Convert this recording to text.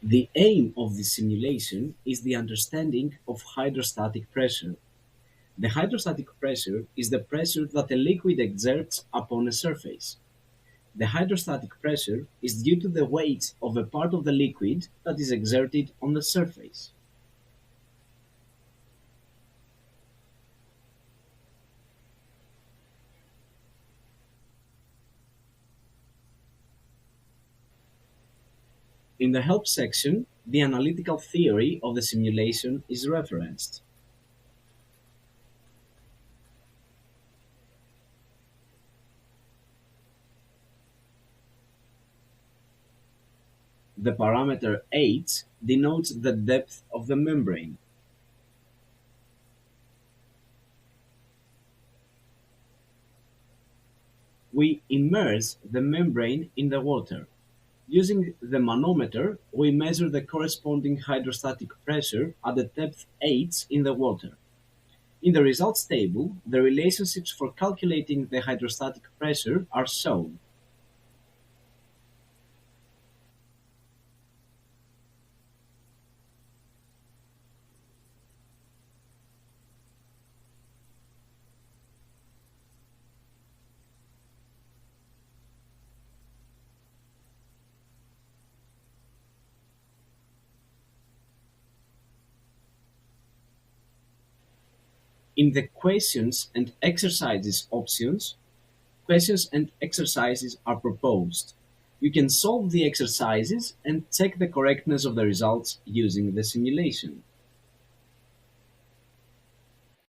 The aim of this simulation is the understanding of hydrostatic pressure. The hydrostatic pressure is the pressure that a liquid exerts upon a surface. The hydrostatic pressure is due to the weight of a part of the liquid that is exerted on the surface. In the help section, the analytical theory of the simulation is referenced. The parameter h denotes the depth of the membrane. We immerse the membrane in the water. Using the manometer, we measure the corresponding hydrostatic pressure at the depth h in the water. In the results table, the relationships for calculating the hydrostatic pressure are shown. In the questions and exercises options, questions and exercises are proposed. You can solve the exercises and check the correctness of the results using the simulation.